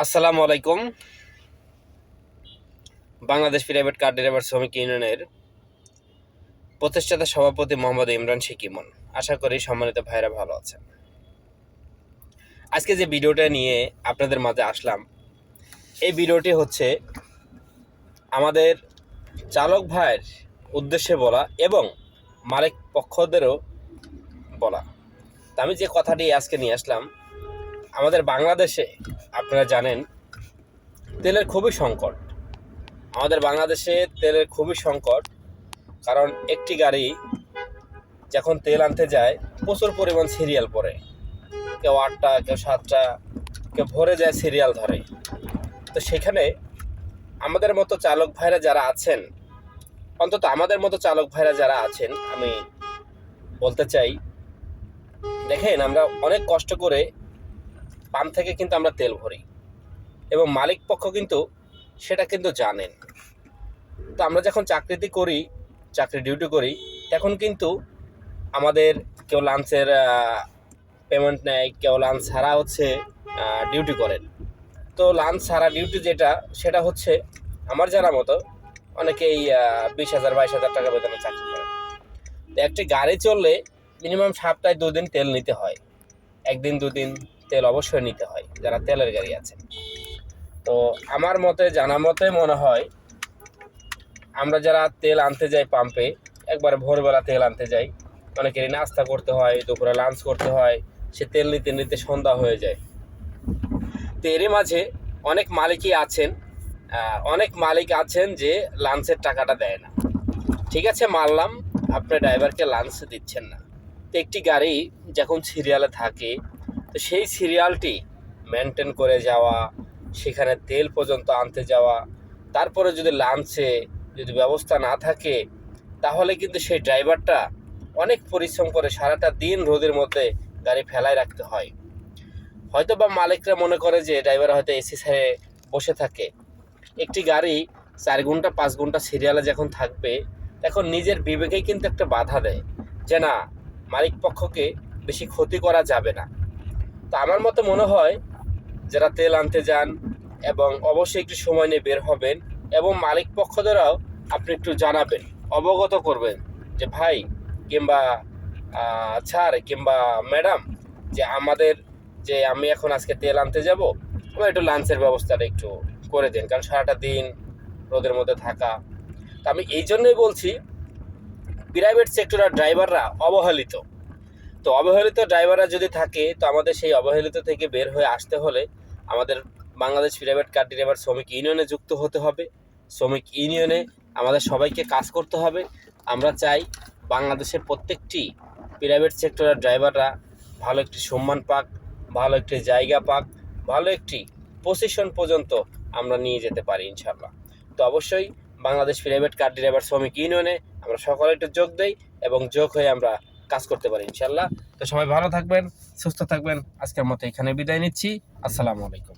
আসসালামু আলাইকুম। Bangladesh private car driver শ্রমিক ইউনিয়নের প্রতিষ্ঠাতা সভাপতি মোহাম্মদ ইমরান শেখ ইমন। আশা করি সম্মানিত ভাইরা ভালো আছেন। আজকে যে ভিডিওটা নিয়ে আপনাদের মাঝে আসলাম, এই ভিডিওটি হচ্ছে আমাদের চালক ভাইয়ের উদ্দেশ্যে বলা এবং মালিক পক্ষদেরও বলা। তা আমি যে কথাটি আজকে নিয়ে আসলাম, আমাদের বাংলাদেশে আপনারা জানেন তেলের খুবই সংকট। আমাদের বাংলাদেশে তেলের খুবই সংকট, কারণ একটি গাড়ি যখন তেল আনতে যায় প্রচুর পরিমাণ সিরিয়াল পড়ে, কেউ 8টা, কেউ 7টা, কেউ ভরে যায় সিরিয়াল ধরে। তো সেখানে আমাদের মতো চালক ভাইরা যারা আছেন, অন্তত আমাদের মতো চালক ভাইরা যারা আছেন, আমি বলতে চাই, দেখেন আমরা অনেক কষ্ট করে পাম্প থেকে কিন্তু আমরা তেল ভরি এবং মালিক পক্ষ কিন্তু সেটা কিন্তু জানেন। তো আমরা যখন চাকরি ডিউটি করি, তখন কিন্তু আমাদের কেউ লাঞ্চের পেমেন্ট নেয়, কেউ লাঞ্চ ছাড়া ডিউটি করেন। তো লাঞ্চ ছাড়া ডিউটি সেটা হচ্ছে আমার জানা মতো অনেকেই 20,000 22,000 টাকা বেতনে চাকরি করেন। তো একটি গাড়ি চললে মিনিমাম সপ্তাহে 2 দিন তেল নিতে হয়, 1 দিন 2 দিন তেল অবশ্যই নিতে হয় যারা তেলের গাড়ি আছে। তো আমার জানা মতে মনে হয় আমরা যারা তেল আনতে যাই পাম্পে, একবারে ভোরবেলা তেল আনতে যাই, অনেকেরই নাস্তা করতে হয়, দুপুরে লাঞ্চ করতে হয়, সে তেল নিতে নিতে সন্ধ্যা হয়ে যায়। তো এরই মাঝে অনেক মালিক আছেন যে লাঞ্চের টাকাটা দেয় না। ঠিক আছে, মানলাম আপনি ড্রাইভারকে লাঞ্চ দিচ্ছেন না। তো একটি গাড়ি যখন সিরিয়ালে থাকে, তো সেই সিরিয়ালটি মেনটেন করে যাওয়া, সেখানে তেল পর্যন্ত আনতে যাওয়া, তারপরে যদি লাঞ্চে যদি ব্যবস্থা না থাকে, তাহলে কিন্তু সেই ড্রাইভারটা অনেক পরিশ্রম করে সারাটা দিন রোদের মধ্যে গাড়ি ফেলায় রাখতে হয়। হয়তো বা মালিকরা মনে করে যে ড্রাইভার হয়তো এসি ছেড়ে বসে থাকে। একটি গাড়ি 4 ঘন্টা 5 ঘন্টা সিরিয়ালে যখন থাকবে, তখন নিজের বিবেকেই কিন্তু একটা বাধা দেয় যে না, মালিক পক্ষকে বেশি ক্ষতি করা যাবে না। তো আমার মতে মনে হয় যারা তেল আনতে যান এবং অবশ্যই একটু সময় নিয়ে বের হবেন এবং মালিক পক্ষদেরও আপনি একটু জানাবেন, অবগত করবেন যে ভাই কিংবা স্যার কিংবা ম্যাডাম, যে আমি এখন আজকে তেল আনতে যাব, আমার একটু লাঞ্চের ব্যবস্থাটা একটু করে দেন, কারণ সারাটা দিন রোদের মধ্যে থাকা। তো আমি এই জন্যই বলছি, প্রাইভেট সেক্টরের ড্রাইভাররা অবহেলিত। তো অবহেলিত ড্রাইভাররা যদি থাকে, তো আমাদের সেই অবহেলিত থেকে বের হয়ে আসতে হলে আমাদের বাংলাদেশ প্রাইভেট কার ড্রাইভার শ্রমিক ইউনিয়নে যুক্ত হতে হবে। শ্রমিক ইউনিয়নে আমাদের সবাইকে কাজ করতে হবে। আমরা চাই বাংলাদেশের প্রত্যেকটি প্রাইভেট সেক্টরের ড্রাইভাররা ভালো একটি সম্মান পাক, ভালো একটি জায়গা পাক, ভালো একটি পজিশন পর্যন্ত আমরা নিয়ে যেতে পারি ইনশাল্লাহ। তো অবশ্যই বাংলাদেশ প্রাইভেট কার ড্রাইভার শ্রমিক ইউনিয়নে আমরা সকলে একটু যোগ দেই এবং যোগ হয়ে আমরা কাজ করতে পারি ইনশাল্লাহ। তো সবাই ভালো থাকবেন, সুস্থ থাকবেন। আজকের মতো এখানে বিদায় নিচ্ছি। আসসালামু আলাইকুম।